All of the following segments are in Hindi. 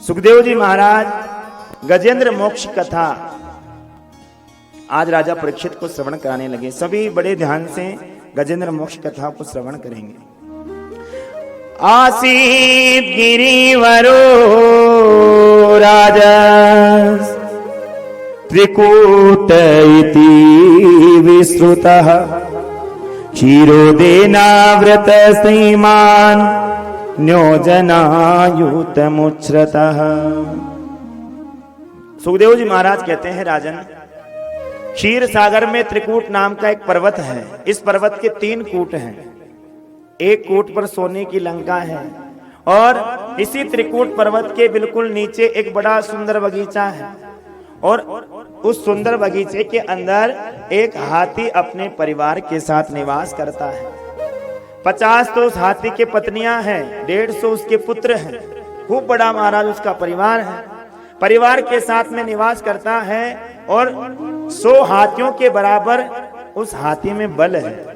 सुखदेव जी महाराज गजेंद्र मोक्ष कथा आज राजा परीक्षित को श्रवण कराने लगे। सभी बड़े ध्यान से गजेंद्र मोक्ष कथा को श्रवण करेंगे। आसीत गिरिवरो राजा त्रिकूट इति विश्रुतः क्षीरोदेनावृत श्रीमान न्योजनायुतमुच्छ्रतः। सुखदेव जी महाराज कहते हैं, राजन, क्षीर सागर में त्रिकूट नाम का एक पर्वत है। इस पर्वत के 3 कूट हैं। एक कूट पर सोने की लंका है और इसी त्रिकूट पर्वत के बिल्कुल नीचे एक बड़ा सुंदर बगीचा है और उस सुंदर बगीचे के अंदर एक हाथी अपने परिवार के साथ निवास करता है। 50 तो उस हाथी के पत्नियां हैं, 150 उसके पुत्र हैं। खूब बड़ा महाराज उसका परिवार है। परिवार के साथ में निवास करता है और 100 हाथियों के बराबर उस हाथी में बल है।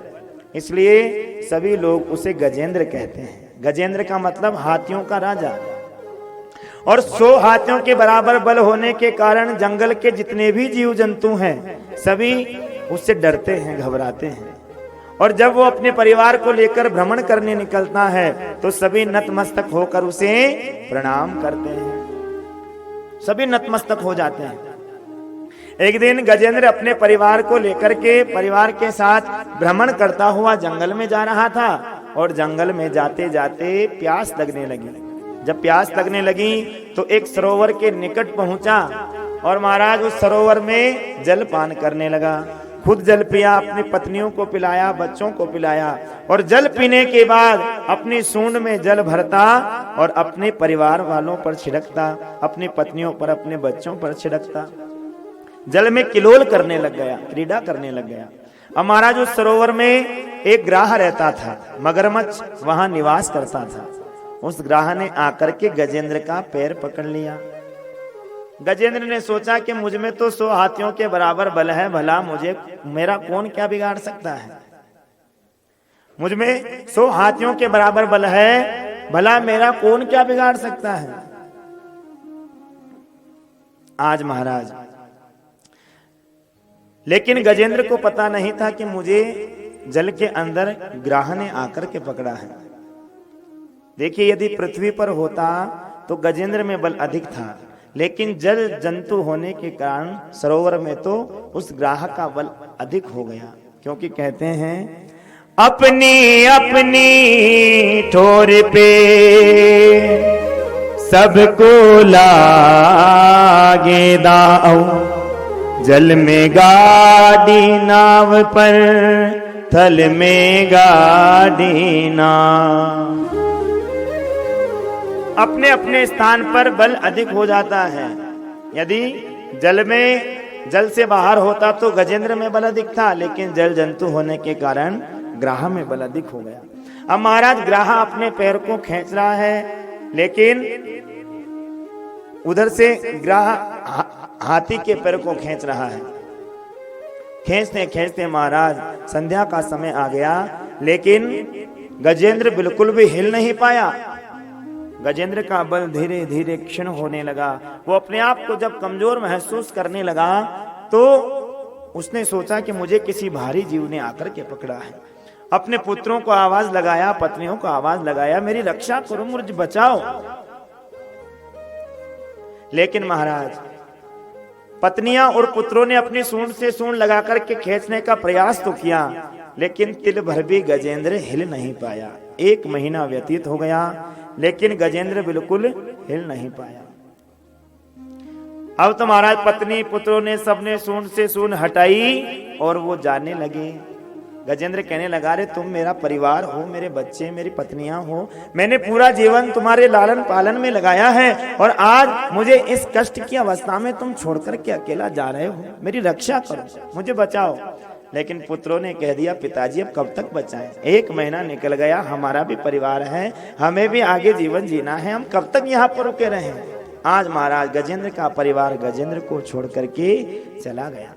इसलिए सभी लोग उसे गजेंद्र कहते हैं। गजेंद्र का मतलब हाथियों का राजा। और 100 हाथियों के बराबर बल होने के कारण जंगल के जितने भी जीव जंतु हैं सभी उससे डरते हैं, घबराते हैं। और जब वो अपने परिवार को लेकर भ्रमण करने निकलता है तो सभी नतमस्तक होकर उसे प्रणाम करते हैं, सभी नतमस्तक हो जाते हैं। एक दिन गजेंद्र अपने परिवार को लेकर के परिवार के साथ भ्रमण करता हुआ जंगल में जा रहा था और जंगल में जाते जाते प्यास लगने लगी। जब प्यास लगने लगी तो एक सरोवर के निकट पहुंचा और महाराज उस सरोवर में जल पान करने लगा। खुद जल पिया, अपनी पत्नियों को पिलाया, बच्चों को पिलाया और जल पीने के बाद अपनी सूंड में जल भरता और अपने परिवार वालों पर छिड़कता, अपनी पत्नियों पर, अपने बच्चों पर छिड़कता। जल में किलोल करने लग गया, क्रीड़ा करने लग गया। अब महाराज उस सरोवर में एक ग्राह रहता था, मगरमच्छ वहां निवास करता था। उस ग्राह ने आकर के गजेंद्र का पैर पकड़ लिया। गजेंद्र ने सोचा कि मुझ में तो 100 हाथियों के बराबर बल है, भला मुझे मेरा कौन क्या बिगाड़ सकता है। मुझ में 100 हाथियों के बराबर बल है, भला मेरा कौन क्या बिगाड़ सकता है। आज महाराज, लेकिन गजेंद्र को पता नहीं था कि मुझे जल के अंदर ग्राह ने आकर के पकड़ा है। देखिए, यदि पृथ्वी पर होता तो गजेंद्र में बल अधिक था, लेकिन जल जंतु होने के कारण सरोवर में तो उस ग्राह का बल अधिक हो गया। क्योंकि कहते हैं, अपनी अपनी ठोर पे सबको लागे दाव, जल में गाड़ी नाव पर, थल में गाड़ी नाव। अपने अपने स्थान पर बल अधिक हो जाता है। यदि जल से बाहर होता तो गजेंद्र में बल अधिक था, लेकिन जल जंतु होने के कारण ग्राह में बल अधिक हो गया। अब महाराज ग्राह अपने पैर को खींच रहा है, लेकिन उधर से ग्राह हाथी के पैर को खींच रहा है। खींचते खींचते महाराज संध्या का समय आ गया, लेकिन गजेंद्र बिल्कुल भी हिल नहीं पाया। गजेंद्र का बल धीरे धीरे क्षीण होने लगा। वो अपने आप को जब कमजोर महसूस करने लगा तो उसने सोचा कि मुझे किसी भारी जीव ने आकर के पकड़ा है। अपने पुत्रों को आवाज लगाया, पत्नियों को आवाज लगाया, मेरी रक्षा करो, मुझे बचाओ। लेकिन महाराज, पत्नियां और पुत्रों ने अपनी सूंड से सूंड लगा करके खींचने का प्रयास तो किया, लेकिन तिल भर भी गजेंद्र हिल नहीं पाया। 1 महीना व्यतीत हो गया, लेकिन गजेंद्र बिल्कुल हिल नहीं पाया। अब तो महाराज पत्नी पुत्रों ने सबने सूंड से सूंड हटाई और वो जाने लगे। गजेंद्र कहने लगा, रे तुम मेरा परिवार हो, मेरे बच्चे, मेरी पत्नियां हो, मैंने पूरा जीवन तुम्हारे लालन पालन में लगाया है और आज मुझे इस कष्ट की अवस्था में तुम छोड़कर के अकेला जा रहे हो, मेरी रक्षा करो, मुझे बचाओ। लेकिन पुत्रों ने कह दिया, पिताजी अब कब तक बचाएं? 1 महीना निकल गया, हमारा भी परिवार है, हमें भी आगे जीवन जीना है, हम कब तक यहाँ पर रुके रहें। आज महाराज गजेंद्र का परिवार गजेंद्र को छोड़ करके चला गया।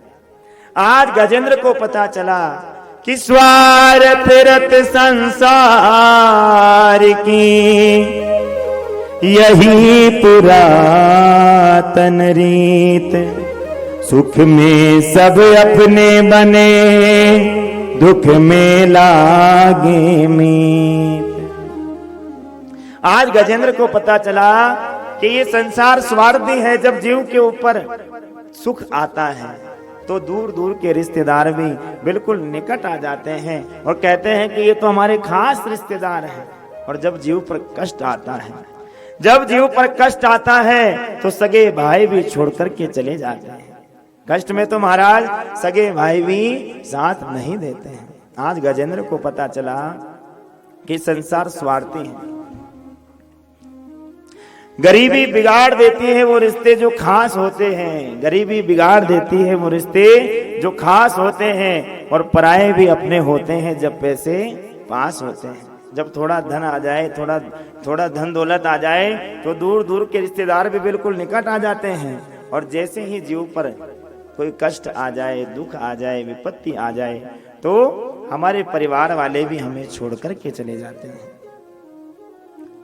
आज गजेंद्र को पता चला कि स्वार्थ रत संसार की यही पुरातन रीत, सुख में सब अपने बने, दुख में लागे मीत। आज गजेंद्र को पता चला कि ये संसार स्वार्थी है। जब जीव के ऊपर सुख आता है तो दूर दूर के रिश्तेदार भी बिल्कुल निकट आ जाते हैं और कहते हैं कि ये तो हमारे खास रिश्तेदार हैं। और जब जीव पर कष्ट आता है, जब जीव पर कष्ट आता है तो सगे भाई भी छोड़ करके चले जाते हैं। कष्ट में तो महाराज सगे भाई भी साथ नहीं देते हैं। आज गजेंद्र को पता चला कि संसार स्वार्थी है। गरीबी बिगाड़ देती है वो रिश्ते जो खास होते हैं, गरीबी बिगाड़ देती है वो रिश्ते जो खास होते हैं। और पराये भी अपने होते हैं जब पैसे पास होते हैं। जब थोड़ा धन आ जाए, थोड़ा धन दौलत आ जाए तो दूर दूर के रिश्तेदार भी बिल्कुल निकट आ जाते हैं। और जैसे ही जीव पर कोई कष्ट आ जाए, दुख आ जाए, विपत्ति आ जाए तो हमारे परिवार वाले भी हमें छोड़ करके चले जाते हैं।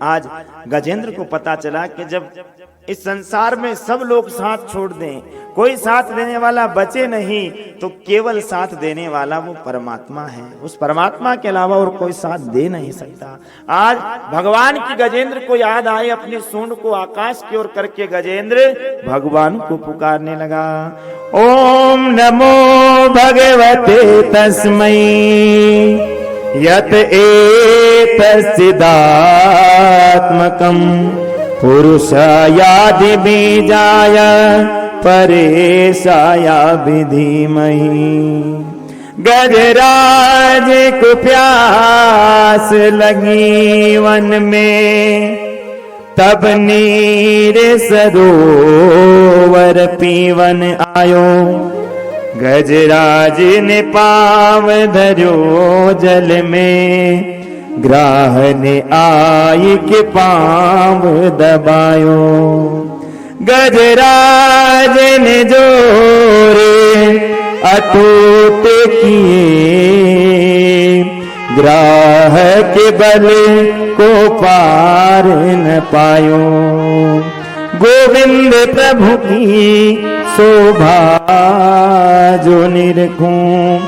आज गजेंद्र को पता चला कि जब इस संसार में सब लोग साथ छोड़ दें, कोई साथ देने वाला बचे नहीं, तो केवल साथ देने वाला वो परमात्मा है। उस परमात्मा के अलावा और कोई साथ दे नहीं सकता। आज भगवान की गजेंद्र को याद आए, अपनी सूंड को आकाश की ओर करके गजेंद्र भगवान को पुकारने लगा। ओम नमो भगवते तस्मै यत एतस्सिदात्मकं पुरुषायादि बीजाय परेशाय विधीमहि। गजराज को प्यास लगी वन में, तब नीर सरोवर पीवन आयो। गजराज ने पाव धरो जल में, ग्राह ने आई के पाव दबायो। गजराज ने जोरे अटूट किए, ग्राह के बल को पार न पायो। गोविंद प्रभु की शोभा जो निरखूं,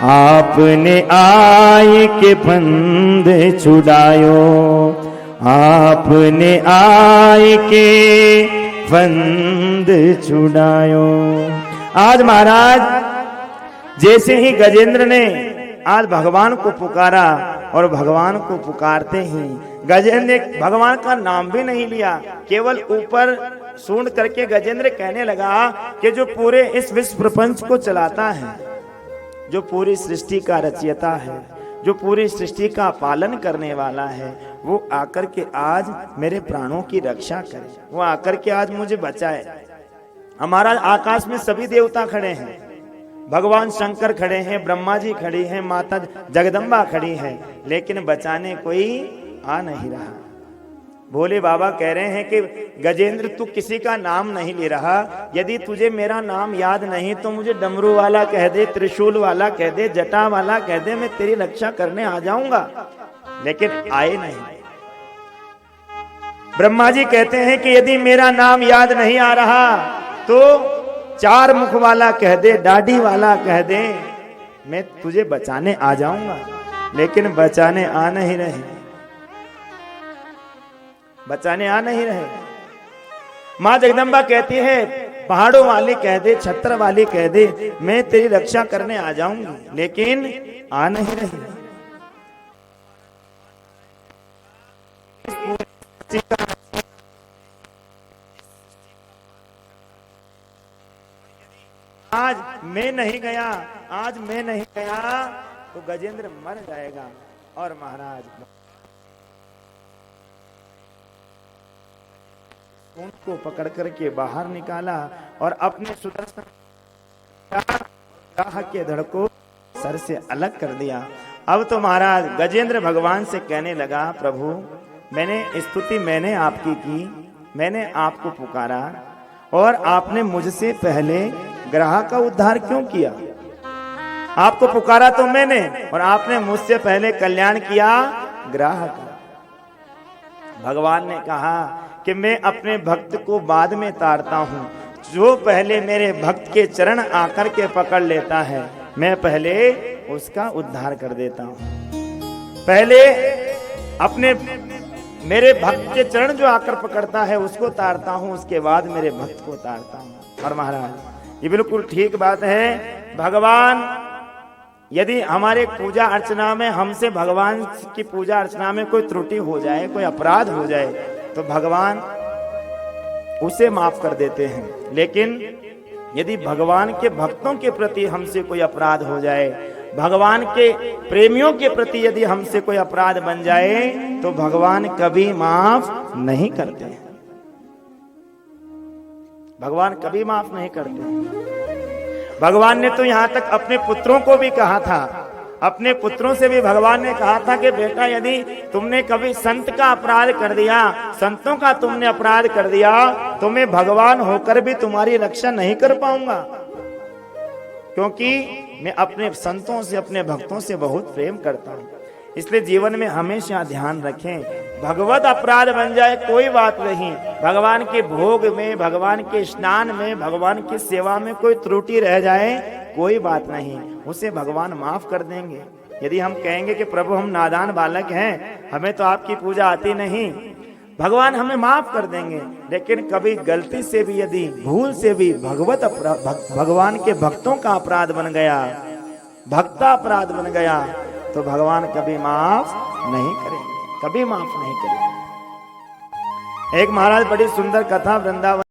आपने आय के फंद छुड़ायो, आपने आय के फंद छुड़ायो। आज महाराज जैसे ही गजेंद्र ने आज भगवान को पुकारा और भगवान को पुकारते ही गजेंद्र ने भगवान का नाम भी नहीं लिया, केवल ऊपर सूंड करके गजेंद्र कहने लगा कि जो पूरे इस विश्व प्रपंच को चलाता है, जो पूरी सृष्टि का रचयिता है, जो पूरी सृष्टि का पालन करने वाला है, वो आकर के आज मेरे प्राणों की रक्षा करे, वो आकर के आज मुझे बचाए। हमारा आकाश में सभी देवता खड़े हैं, भगवान शंकर खड़े हैं, ब्रह्मा जी खड़ी हैं, माता जगदम्बा खड़ी है, लेकिन बचाने कोई आ नहीं रहा। भोले बाबा कह रहे हैं कि गजेंद्र तू किसी का नाम नहीं ले रहा, यदि तुझे मेरा नाम याद नहीं तो मुझे डमरू वाला कह दे, त्रिशूल वाला कह दे, जटा वाला कह दे, मैं तेरी रक्षा करने आ जाऊंगा, लेकिन आए नहीं। ब्रह्मा जी कहते हैं कि यदि मेरा नाम याद नहीं आ रहा तो चार मुख वाला कह दे, दाढ़ी वाला कह दे, मैं तुझे बचाने आ जाऊंगा, लेकिन बचाने आ नहीं रहे, बचाने आ नहीं रहे। मां जगदम्बा कहती है पहाड़ों वाली कह दे, छत्र वाली कह दे, मैं तेरी रक्षा करने आ जाऊंगी, लेकिन आ नहीं रही। आज मैं नहीं गया, आज मैं नहीं गया तो गजेंद्र मर जाएगा। और महाराज को पकड़ करके बाहर निकाला और अपने सुदर्शन के धड़ को सर से अलग कर दिया। अब तो महाराज गजेंद्र भगवान से कहने लगा, प्रभु मैंने आपकी की, मैंने आपको पुकारा और आपने मुझसे पहले ग्राह का उद्धार क्यों किया? आपको पुकारा तो मैंने और आपने मुझसे पहले कल्याण किया ग्राह का। भगवान ने कहा कि मैं अपने भक्त को बाद में तारता हूँ, जो पहले मेरे भक्त के चरण आकर के पकड़ लेता है मैं पहले उसका उद्धार कर देता हूँ। पहले अपने मेरे भक्त के चरण जो आकर पकड़ता है उसको तारता हूँ, उसके बाद मेरे भक्त को तारता हूँ। और महाराज ये बिल्कुल ठीक बात है। भगवान यदि हमारे पूजा अर्चना में, हमसे भगवान की पूजा अर्चना में कोई त्रुटि हो जाए, कोई अपराध हो जाए, तो भगवान उसे माफ कर देते हैं। लेकिन यदि भगवान के भक्तों के प्रति हमसे कोई अपराध हो जाए, भगवान के प्रेमियों के प्रति यदि हमसे कोई अपराध बन जाए, तो भगवान कभी माफ नहीं करते। भगवान कभी माफ नहीं करते। भगवान ने तो यहां तक अपने पुत्रों को भी कहा था, अपने पुत्रों से भी भगवान ने कहा था कि बेटा यदि तुमने कभी संत का अपराध कर दिया, संतों का तुमने अपराध कर दिया, तो मैं भगवान होकर भी तुम्हारी रक्षा नहीं कर पाऊंगा, क्योंकि मैं अपने संतों से, अपने भक्तों से बहुत प्रेम करता हूं। इसलिए जीवन में हमेशा ध्यान रखें, भगवत अपराध बन जाए कोई बात नहीं, भगवान के भोग में, भगवान के स्नान में, भगवान की सेवा में कोई त्रुटि रह जाए कोई बात नहीं, उसे भगवान माफ कर देंगे। यदि हम कहेंगे कि प्रभु हम नादान बालक हैं, हमें तो आपकी पूजा आती नहीं, भगवान हमें माफ कर देंगे। लेकिन कभी गलती से भी, यदि भूल से भी भगवत भगवान के भक्तों का अपराध बन गया, भक्ता अपराध बन गया, तो भगवान कभी माफ नहीं करेंगे, कभी माफ नहीं करेंगे। एक महाराज बड़ी सुंदर कथा वृंदावन